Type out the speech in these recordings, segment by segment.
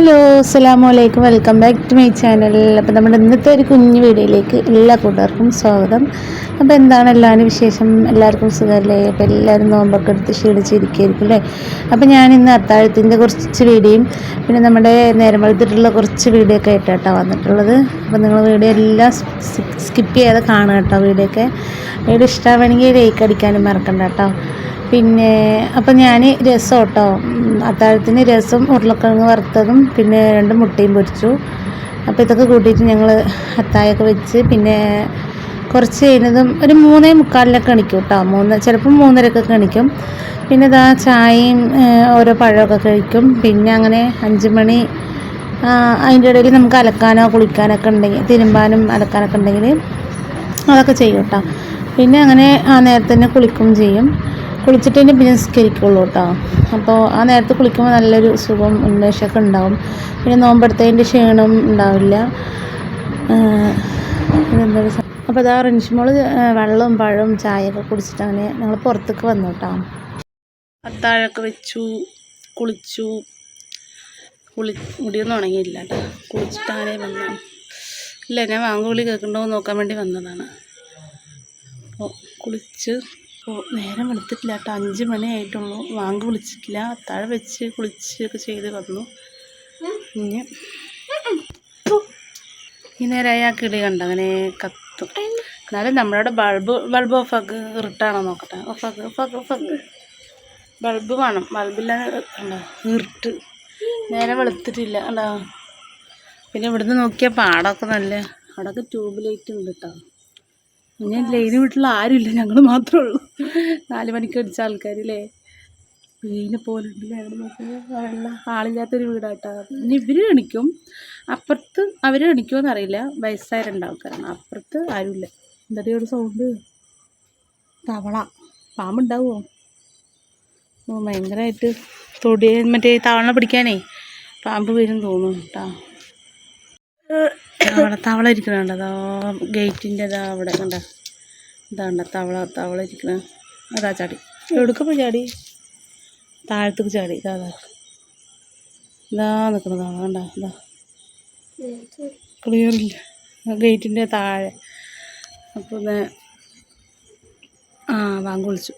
Hello അസ്സലാമലൈക്കും, welcome back to my channel. അപ്പോൾ നമ്മുടെ ഇന്നത്തെ ഒരു കുഞ്ഞു വീഡിയോയിലേക്ക് എല്ലാ കൂട്ടുകാർക്കും സ്വാഗതം. അപ്പോൾ എന്താണ് എല്ലാവരും വിശേഷം? എല്ലാവർക്കും സുഖമല്ലേ? അപ്പോൾ എല്ലാവരും നോമ്പൊക്കെ എടുത്ത് ക്ഷീണിച്ചിരിക്കുകയായിരിക്കും അല്ലേ? അപ്പോൾ ഞാൻ ഇന്ന് അത്താഴത്തിൻ്റെ കുറച്ച് വീഡിയോയും പിന്നെ നമ്മുടെ നേരം വെളുത്തിട്ടുള്ള കുറച്ച് വീഡിയോ ഒക്കെ ആയിട്ടാണ് വന്നിട്ടുള്ളത്. അപ്പോൾ നിങ്ങൾ വീഡിയോ എല്ലാം സ്കിപ്പ് ചെയ്യാതെ കാണുക കേട്ടോ. വീഡിയോ ഇഷ്ടമാണെങ്കിൽ ലൈക്ക് അടിക്കാനും മറക്കണ്ട കേട്ടോ. പിന്നെ അപ്പം ഞാൻ രസം കേട്ടോ, അത്താഴത്തിന് രസം ഉരുളക്കിഴങ്ങ് വറുത്തതും പിന്നെ 2 മുട്ടയും പൊരിച്ചു. അപ്പോൾ ഇതൊക്കെ കൂട്ടിയിട്ട് ഞങ്ങൾ അത്താഴമൊക്കെ വെച്ച് പിന്നെ കുറച്ച് കഴിഞ്ഞതും ഒരു 3:45 എണിക്കും കേട്ടോ. ചിലപ്പം 3:30 എണിക്കും. പിന്നെ ഇതാ ചായയും ഓരോ പഴമൊക്കെ കഴിക്കും. പിന്നെ അങ്ങനെ 5 മണി അതിൻ്റെ ഇടയിൽ നമുക്ക് അലക്കാനോ കുളിക്കാനൊക്കെ ഉണ്ടെങ്കിൽ, തിരുമ്പാനും അലക്കാനൊക്കെ ഉണ്ടെങ്കിൽ അതൊക്കെ ചെയ്യും കേട്ടോ. പിന്നെ അങ്ങനെ ആ നേരത്തെ തന്നെ കുളിക്കും ചെയ്യും. കുളിച്ചിട്ട് തന്നെ പിന്നെ നിസ്കരിക്കുള്ളൂ കേട്ടോ. അപ്പോൾ ആ നേരത്ത് കുളിക്കുമ്പോൾ നല്ലൊരു സുഖം ഉന്മേഷമൊക്കെ ഉണ്ടാവും. പിന്നെ നോമ്പെടുത്തതിൻ്റെ ക്ഷീണം ഉണ്ടാവില്ല. അപ്പോൾ അതാ റിൻഷിമോള് വെള്ളവും പഴവും ചായയൊക്കെ കുടിച്ചിട്ട് അങ്ങനെ ഞങ്ങൾ പുറത്തേക്ക് വന്നു കേട്ടോ. അത്താഴമൊക്കെ വെച്ചു, കുളിച്ചു. മുടിയൊന്നും ഉണങ്ങിയില്ല കേട്ടോ. കുളിച്ചിട്ട് അങ്ങനെ വന്നതാണ്. ഇല്ല, ഞാൻ വാങ്ങുവിളി കേൾക്കണ്ടോ നോക്കാൻ വേണ്ടി വന്നതാണ്. അപ്പോൾ കുളിച്ച് നേരം വെളുത്തിട്ടില്ല കേട്ടോ. 5 മണി ആയിട്ടുള്ളൂ. വാങ്ക് വിളിച്ചിട്ടില്ല. അത്താഴം വെച്ച് കുളിച്ചൊക്കെ ചെയ്ത് വന്നു. ഇനി ഈ നേരമായി ആ കിളി കണ്ട അങ്ങനെ കത്തും. എന്നാലും നമ്മളവിടെ ബൾബ് ഓഫാക്ക്. ഇറിട്ടാണോ നോക്കട്ടെ. ഓഫാക്ക്. ബൾബ് വേണം. ബൾബില്ലാതെ കണ്ടോ ഇറിട്ട്. നേരം വെളുത്തിട്ടില്ല കണ്ടോ. പിന്നെ ഇവിടുന്ന് നോക്കിയാൽ പാടമൊക്കെ നല്ല, അവിടെയൊക്കെ ട്യൂബ് ലൈറ്റ് ഉണ്ട് കേട്ടോ. ഞാൻ ലൈന് വീട്ടിൽ ആരുമില്ല, ഞങ്ങൾ മാത്രമേ ഉള്ളൂ. 4 മണിക്ക് അടിച്ച ആൾക്കാരില്ലേ. വെയില് പോലെ ഉണ്ടല്ലേ. അവിടെ നോക്കുമ്പോൾ ആളില്ലാത്തൊരു വീടാട്ടോ. ഇനി ഇവർ എണിക്കും. അപ്പുറത്ത് അവർ എണിക്കുമോയെന്ന് അറിയില്ല. വയസ്സായ 2 ആൾക്കാരാണ്. അപ്പുറത്ത് ആരുമില്ല. എന്താ ഒരു സൗണ്ട്? തവള. പാമ്പുണ്ടാവുമോ? ഭയങ്കരമായിട്ട് മറ്റേ തവള പിടിക്കാനേ പാമ്പ് വരും തോന്നുന്നു കേട്ടോ. തവള ഇരിക്കണുണ്ട്. അതോ ഗേറ്റിൻ്റെ അവിടെ കണ്ട. ഇതാണ്ട തവള ഇരിക്കണ. അതാ ചാടി. എടുക്കുമ്പോൾ ചാടി താഴത്തേക്ക് ചാടി. ഇതാ നിൽക്കണ തവള കണ്ട. ഇതാ ക്ലിയറില്ല. ഗേറ്റിൻ്റെ താഴെ. അപ്പോൾ വാങ്ങി വിളിച്ചു.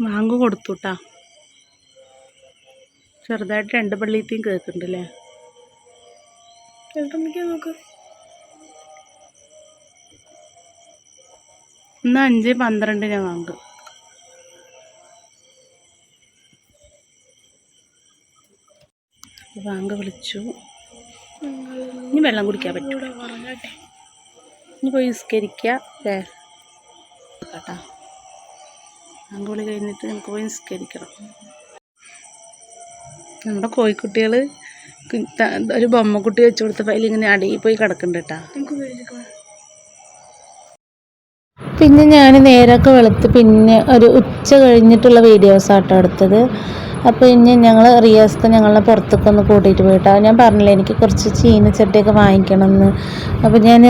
വാങ്ക് കൊടുത്തു കേട്ടാ. ചെറുതായിട്ട് 2 പള്ളിയത്തെയും കേൾക്കുന്നുണ്ടല്ലേ. നോക്ക്. ഇന്ന് 5:12 വാങ്ക്. വാങ്ക് വിളിച്ചു. ഇനി വെള്ളം കുടിക്കാൻ പറ്റൂല. ഇനി പോയി നിസ്കരിക്കുക അല്ലേ കേട്ടാ. വാങ്കുവിളി കഴിഞ്ഞിട്ട് നമുക്ക് പോയി നിസ്കരിക്കണം. നമ്മുടെ കോഴിക്കുട്ടികൾ ഒരു ബൊമ്മക്കുട്ടി വെച്ച് കൊടുത്തപ്പോൾ അതിലിങ്ങനെ അടിയിൽ പോയി കിടക്കുന്നുണ്ട് കേട്ടാ. പിന്നെ ഞാൻ നേരമൊക്കെ വെളുത്ത് പിന്നെ ഒരു ഉച്ച കഴിഞ്ഞിട്ടുള്ള വീഡിയോസാട്ടോ എടുത്തത്. അപ്പോൾ ഇനി ഞങ്ങൾ റിയാസ്ക്ക് ഞങ്ങളെ പുറത്തേക്കൊന്ന് കൂട്ടിയിട്ട് പോയിട്ടാണ്. ഞാൻ പറഞ്ഞില്ലേ എനിക്ക് കുറച്ച് ചീനച്ചട്ടിയൊക്കെ വാങ്ങിക്കണമെന്ന്. അപ്പോൾ ഞാൻ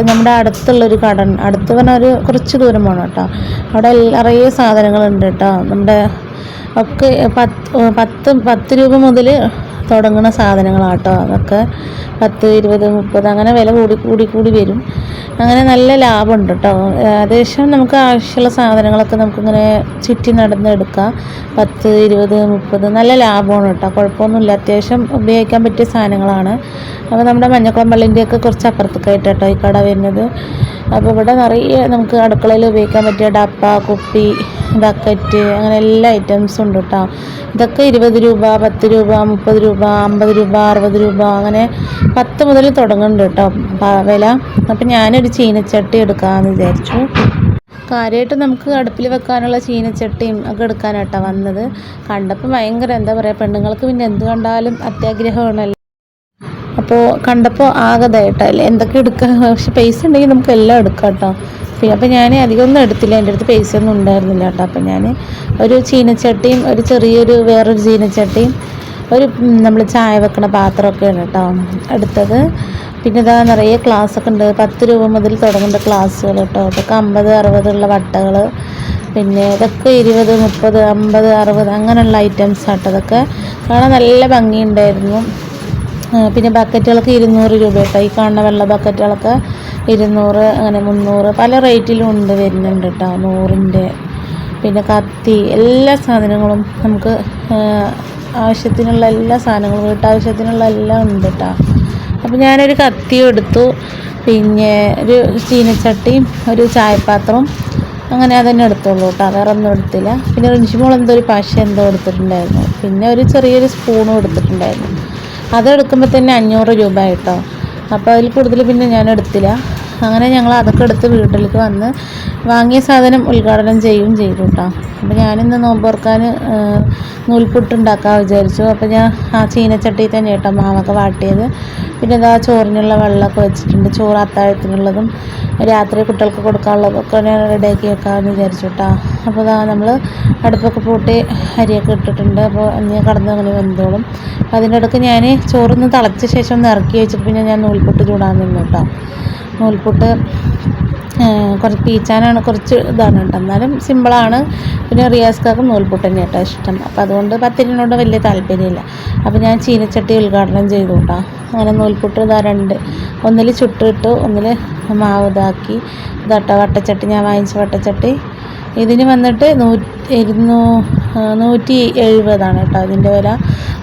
നമ്മുടെ അടുത്തുള്ളൊരു കട, അടുത്ത് പറഞ്ഞാൽ കുറച്ച് ദൂരം പോകണം കേട്ടോ. അവിടെ നിറയെ സാധനങ്ങളുണ്ട് കേട്ടോ. നമ്മുടെ ഒക്കെ 10 രൂപ മുതൽ തുടങ്ങുന്ന സാധനങ്ങളാട്ടോ. അതൊക്കെ 10, 20, 30 അങ്ങനെ വില കൂടി വരും. അങ്ങനെ നല്ല ലാഭമുണ്ട് കേട്ടോ. ഏകദേശം നമുക്ക് ആവശ്യമുള്ള സാധനങ്ങളൊക്കെ നമുക്കിങ്ങനെ ചുറ്റി നടന്ന് എടുക്കാം. 10, 20, 30 നല്ല ലാഭമാണ് കേട്ടോ. കുഴപ്പമൊന്നുമില്ല. അത്യാവശ്യം ഉപയോഗിക്കാൻ പറ്റിയ സാധനങ്ങളാണ്. അപ്പോൾ നമ്മുടെ മഞ്ഞക്കുളം പള്ളിൻ്റെയൊക്കെ കുറച്ച് അപ്പുറത്തേക്കായിട്ട് കേട്ടോ ഈ കട വരുന്നത്. അപ്പോൾ ഇവിടെ നിറയെ നമുക്ക് അടുക്കളയിൽ ഉപയോഗിക്കാൻ പറ്റിയ ഡപ്പ, കുപ്പി, ബക്കറ്റ് അങ്ങനെ എല്ലാ ഐറ്റംസും ഉണ്ട് കേട്ടോ. ഇതൊക്കെ 20 രൂപ, 10 രൂപ, 30 രൂപ, 50 രൂപ, 60 രൂപ അങ്ങനെ 10 മുതൽ തുടങ്ങുന്നുണ്ട് കേട്ടോ വില. അപ്പം ഞാനൊരു ചീനച്ചട്ടി എടുക്കാമെന്ന് വിചാരിച്ചു. കാര്യമായിട്ട് നമുക്ക് അടുപ്പിൽ വെക്കാനുള്ള ചീനച്ചട്ടിയും ഒക്കെ എടുക്കാനായിട്ടാണ് വന്നത്. കണ്ടപ്പോൾ ഭയങ്കര എന്താ പറയുക, പെണ്ണുങ്ങൾക്ക് പിന്നെ എന്ത് കണ്ടാലും അത്യാഗ്രഹമാണല്ലോ. അപ്പോൾ കണ്ടപ്പോൾ ആകതായിട്ടല്ലേ എന്തൊക്കെ എടുക്കാം. പക്ഷെ പൈസ ഉണ്ടെങ്കിൽ നമുക്ക് എല്ലാം എടുക്കാം കേട്ടോ. പിന്നെ അപ്പോൾ ഞാൻ അധികമൊന്നും എടുത്തില്ല, എൻ്റെ അടുത്ത് പൈസ ഒന്നും ഉണ്ടായിരുന്നില്ല കേട്ടോ. അപ്പോൾ ഞാൻ ഒരു ചീനച്ചട്ടിയും ഒരു ചെറിയൊരു വേറൊരു ചീനച്ചട്ടിയും ഒരു നമ്മൾ ചായ വെക്കണ പാത്രമൊക്കെയാണ് കേട്ടോ എടുത്തത്. പിന്നെ ഇതാ നിറയെ ക്ലാസ്സൊക്കെ ഉണ്ട്, 10 രൂപ മുതൽ തുടങ്ങേണ്ട ക്ലാസ്സുകൾ കേട്ടോ. ഇതൊക്കെ 50, 60 ഉള്ള വട്ടകൾ, പിന്നെ ഇതൊക്കെ 20, 30, 50, 60 അങ്ങനെയുള്ള ഐറ്റംസ് ആട്ടോ. ഇതൊക്കെ കാണാൻ നല്ല ഭംഗിയുണ്ടായിരുന്നു. പിന്നെ ബക്കറ്റുകളൊക്കെ 200 രൂപ കേട്ടോ. ഈ കാണുന്ന വെള്ള ബക്കറ്റുകളൊക്കെ 200, അങ്ങനെ 300 പല റേറ്റിലും വരുന്നുണ്ട് കേട്ടോ, 100-ൻ്റെ. പിന്നെ കത്തി, എല്ലാ സാധനങ്ങളും നമുക്ക് ആവശ്യത്തിനുള്ള എല്ലാ സാധനങ്ങളും, വീട്ടാവശ്യത്തിനുള്ള എല്ലാം ഉണ്ട് കേട്ടോ. അപ്പോൾ ഞാനൊരു കത്തിയും എടുത്തു, പിന്നെ ഒരു ചീനച്ചട്ടിയും ഒരു ചായപാത്രവും, അങ്ങനെ അതന്നെ എടുത്തോളൂ കേട്ടോ, വേറെ ഒന്നും എടുത്തില്ല. പിന്നെ റിൻഷിമോൾ എന്തോ ഒരു പശ എന്തോ എടുത്തിട്ടുണ്ടായിരുന്നു, പിന്നെ ഒരു ചെറിയൊരു സ്പൂണും എടുത്തിട്ടുണ്ടായിരുന്നു. അതെടുക്കുമ്പോൾ തന്നെ 500 രൂപ കേട്ടോ. അപ്പോൾ അതിൽ കൂടുതൽ പിന്നെ ഞാൻ എടുത്തില്ല. അങ്ങനെ ഞങ്ങൾ അതൊക്കെ എടുത്ത് വീട്ടിലേക്ക് വന്ന് വാങ്ങിയ സാധനം ഉദ്ഘാടനം ചെയ്തു കേട്ടോ. അപ്പോൾ ഞാനിന്ന് നോമ്പ് തുറക്കാൻ നൂൽപുട്ടുണ്ടാക്കാൻ വിചാരിച്ചു. അപ്പോൾ ഞാൻ ആ ചീനച്ചട്ടിയിൽ തന്നെ കേട്ടോ മാവൊക്കെ വാട്ടിയത്. പിന്നെ ഇതാ ചോറിനുള്ള വെള്ളമൊക്കെ വെച്ചിട്ടുണ്ട്, ചോറ് അത്താഴത്തിനുള്ളതും രാത്രി കുട്ടികൾക്ക് കൊടുക്കാനുള്ളതൊക്കെ ഞാൻ റെഡിയാക്കി വെക്കാമെന്ന് വിചാരിച്ചു കേട്ടോ. അപ്പോൾ ഇതാ നമ്മൾ അടുപ്പൊക്കെ പൂട്ടി അരിയൊക്കെ ഇട്ടിട്ടുണ്ട്. അപ്പോൾ ഇനി കടന്ന് അങ്ങനെ വെന്തോളും. അപ്പോൾ അതിൻ്റെ ഇടയ്ക്ക് ഞാൻ ചോറൊന്ന് തിളച്ച ശേഷം ഒന്ന് ഇറക്കി വെച്ചിട്ട് പിന്നെ ഞാൻ നൂൽപുട്ട് ചൂടാൻ നിന്നു കേട്ടോ. നൂൽപുട്ട് കുറച്ച് പീച്ചാനാണ്, കുറച്ച് ഇതാണ് കേട്ടോ, എന്നാലും സിമ്പിളാണ്. പിന്നെ റിയാസ്ക്കാർക്ക് നൂൽപുട്ട് തന്നെ കേട്ടോ ഇഷ്ടം. അപ്പോൾ അതുകൊണ്ട് പത്തിരിനോട് വലിയ താല്പര്യമില്ല. അപ്പോൾ ഞാൻ ചീനച്ചട്ടി ഉദ്ഘാടനം ചെയ്തു കേട്ടോ. അങ്ങനെ നൂൽപുട്ട് ഇതാ 2, ഒന്നിൽ ചുട്ടിട്ടു, ഒന്നിൽ മാവ് ഇതാക്കി. ഇതാട്ടോ വട്ടച്ചട്ടി, ഞാൻ വാങ്ങിച്ച വട്ടച്ചട്ടി. ഇതിന് വന്നിട്ട് 170 കേട്ടോ ഇതിൻ്റെ വില.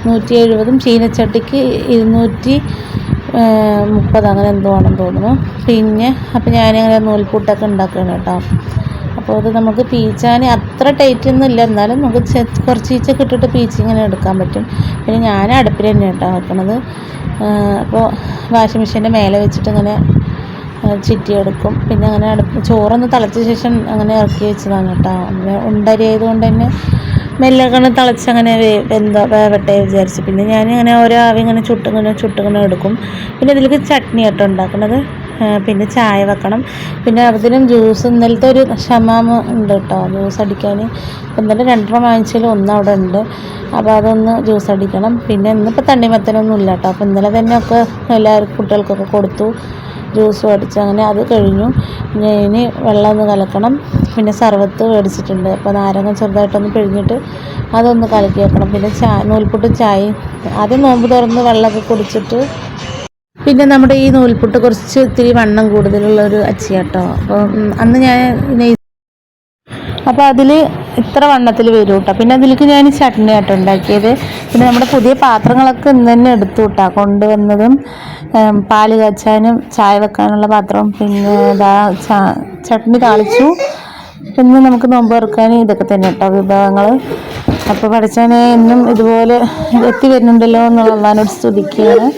170, ചീനച്ചട്ടിക്ക് 230 അങ്ങനെ എന്തോ ആണെന്ന് തോന്നുന്നു. പിന്നെ അപ്പോൾ ഞാനങ്ങനെ നൂൽപുട്ടൊക്കെ ഉണ്ടാക്കുകയാണ് കേട്ടോ. അപ്പോൾ അത് നമുക്ക് പീച്ചാൻ അത്ര ടൈറ്റ് ഒന്നും ഇല്ല, എന്നാലും നമുക്ക് കുറച്ചീച്ചൊക്കെ ഇട്ടിട്ട് പീച്ച് ഇങ്ങനെ എടുക്കാൻ പറ്റും. പിന്നെ ഞാൻ അടുപ്പിൽ തന്നെ കേട്ടോ വെക്കണത്. അപ്പോൾ വാഷിംഗ് മെഷീൻ്റെ മേലെ വെച്ചിട്ട് ഇങ്ങനെ ചിറ്റിയെടുക്കും. പിന്നെ അങ്ങനെ ചോറൊന്ന് തിളച്ച ശേഷം അങ്ങനെ ഇറക്കി വെച്ചതാണ് കേട്ടോ. അങ്ങനെ ഉണ്ടരി ആയതുകൊണ്ട് തന്നെ മെല്ലങ്ങനെ തിളച്ചങ്ങനെ വേവട്ടെ വിചാരിച്ചു. പിന്നെ ഞാനിങ്ങനെ ഓരോ ആവി ഇങ്ങനെ ചുട്ടിങ്ങനെ എടുക്കും. പിന്നെ ഇതിലേക്ക് ചട്നി കേട്ടോ ഉണ്ടാക്കുന്നത്. പിന്നെ ചായ വെക്കണം. പിന്നെ അതിനും ജ്യൂസ്, ഇന്നലത്തെ ഒരു ഷമാമ് ഉണ്ട് കേട്ടോ ജ്യൂസ് അടിക്കാൻ. ഇന്നലെ 2 വാങ്ങിച്ചാലും 1 അവിടെ ഉണ്ട്. അപ്പോൾ അതൊന്ന് ജ്യൂസ് അടിക്കണം. പിന്നെ ഇന്നിപ്പോൾ തണ്ണിമത്തനൊന്നും ഇല്ല കേട്ടോ. അപ്പോൾ ഇന്നലെ തന്നെ ഒക്കെ എല്ലാവർക്കും കുട്ടികൾക്കൊക്കെ കൊടുത്തു, ജ്യൂസ് മേടിച്ച്. അങ്ങനെ അത് കഴിഞ്ഞു. ഇനി വെള്ളം ഒന്ന് കലക്കണം. പിന്നെ സർവത്ത് മേടിച്ചിട്ടുണ്ട്, അപ്പോൾ നാരങ്ങ ചെറുതായിട്ടൊന്ന് പിഴിഞ്ഞിട്ട് അതൊന്ന് കലക്കി വെക്കണം. പിന്നെ നൂൽപുട്ടും ചായയും. ആദ്യം നോമ്പ് തുറന്ന് വെള്ളമൊക്കെ കുടിച്ചിട്ട്, പിന്നെ നമ്മുടെ ഈ നൂൽപുട്ട് കുറച്ച് ഇത്തിരി വണ്ണം കൂടുതലുള്ളൊരു അച്ചിയാട്ടോ. അപ്പോൾ അന്ന് ഞാൻ അപ്പോൾ അതിൽ ഇത്ര വണ്ണത്തിൽ വരും കേട്ടോ. പിന്നെ അതിലേക്ക് ഞാൻ ചട്നി ആട്ടോ ഉണ്ടാക്കിയത്. പിന്നെ നമ്മുടെ പുതിയ പാത്രങ്ങളൊക്കെ ഇന്ന് തന്നെ എടുത്തു കേട്ടോ കൊണ്ടുവന്നതും. പാല് കാച്ചാനും ചായ വെക്കാനുള്ള പാത്രം, പിന്നെ ചട്നി താളിച്ചു. പിന്നെ നമുക്ക് നോമ്പ് തുറക്കാൻ ഇതൊക്കെ തന്നെ കേട്ടോ വിഭവങ്ങൾ. അപ്പോൾ പഠിച്ചാൽ എന്നും ഇതുപോലെ എത്തി വരുന്നുണ്ടല്ലോ എന്നുള്ള അള്ളാഹിനോട് സ്തുതിക്കുകയാണ്.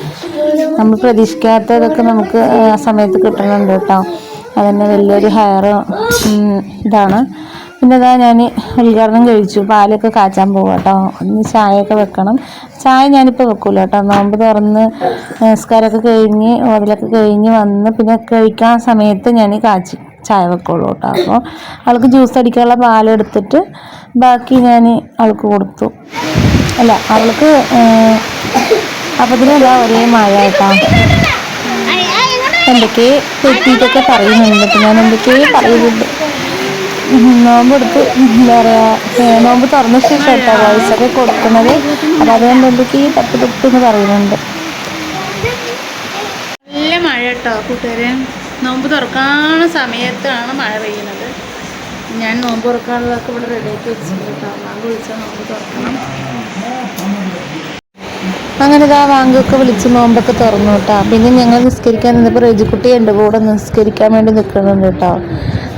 നമ്മൾ പ്രതീക്ഷിക്കാത്തതൊക്കെ നമുക്ക് ആ സമയത്ത് കിട്ടുന്നുണ്ട് കേട്ടോ. അതന്നെ വലിയൊരു ഇതാണ്. പിന്നെ ഇതാ ഞാൻ ഉദ്ഘാടനം കഴിച്ചു, പാലൊക്കെ കാച്ചാൻ പോകും കേട്ടോ. ഇനി ചായയൊക്കെ വെക്കണം. ചായ ഞാനിപ്പോൾ വെക്കൂല കേട്ടോ. നോമ്പ് തുറന്ന് നിസ്കാരമൊക്കെ കഴിഞ്ഞ് ഓതിലൊക്കെ കഴിഞ്ഞ് വന്ന് പിന്നെ കഴിക്കാൻ സമയത്ത് ഞാൻ ചായ വെക്കുള്ളൂ കേട്ടോ. അപ്പോൾ അവൾക്ക് ജ്യൂസ് അടിക്കാനുള്ള പാലെടുത്തിട്ട് ബാക്കി ഞാൻ അവൾക്ക് കൊടുത്തു. അല്ല അവൾക്ക് അപ്പത്തിനല്ല ഒരേ മഴ കേട്ടോ. എന്തൊക്കെ തെറ്റിയിട്ടൊക്കെ പറയുന്നുണ്ട്. അപ്പോൾ ഞാൻ എന്തൊക്കെ പറയുന്നുണ്ട്. നോമ്പെടുത്ത് എന്താ പറയുക, നോമ്പ് തുറന്ന ശേഷം കേട്ടോ വോയിസൊക്കെ കൊടുക്കുന്നത്. അപ്പോൾ അതുകൊണ്ട് എന്തൊക്കെ തപ്പ് പറയുന്നുണ്ട്. നല്ല മഴ കേട്ടോ കൂട്ടുകാരെ. നോമ്പ് തുറക്കാന സമയത്താണ് മഴ പെയ്യുന്നത്. ഞാൻ നോമ്പ് തുറക്കാനുള്ളതൊക്കെ ഇവിടെ റെഡിയാക്കി വെച്ചിട്ടുണ്ട് കേട്ടോ. വാങ്ക് വിളിച്ചാൽ നോമ്പ് തുറക്കണം. അങ്ങനെ ഇതാ വാങ്കൊക്കെ വിളിച്ച് നോമ്പൊക്കെ തുറന്നു കേട്ടോ. പിന്നെ ഞങ്ങൾ നിസ്കരിക്കാൻ നിന്നപ്പോൾ റെജിക്കുട്ടി എൻ്റെ കൂടെ നിസ്കരിക്കാൻ വേണ്ടി നിൽക്കുന്നുണ്ട് കേട്ടോ.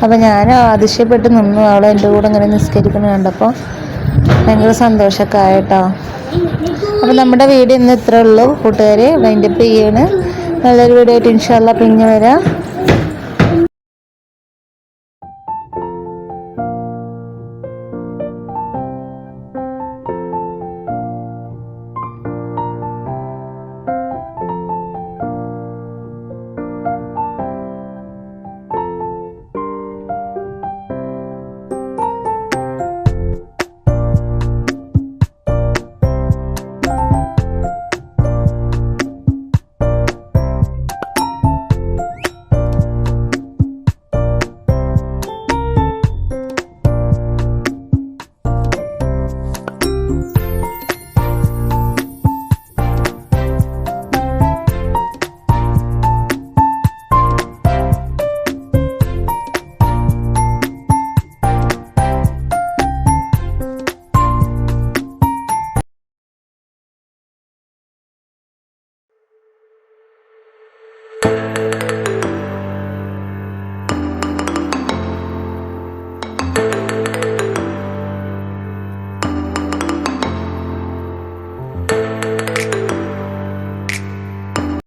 അപ്പോൾ ഞാൻ അതിശയപ്പെട്ട് നിന്നു, അവളെ എൻ്റെ കൂടെ ഇങ്ങനെ നിസ്കരിക്കുന്നത് കണ്ടപ്പോൾ ഭയങ്കര സന്തോഷമൊക്കെ ആയിട്ടോ. അപ്പോൾ നമ്മുടെ വീഡിയോ ഇന്ന് ഇത്രേ ഉള്ളൂ കൂട്ടുകാരെ. വൈൻഡപ്പ് ചെയ്യാണ്. നല്ലൊരു വീഡിയോ ആയിട്ട് ഇൻഷാ അല്ലാഹ് പിന്നെ വരാം.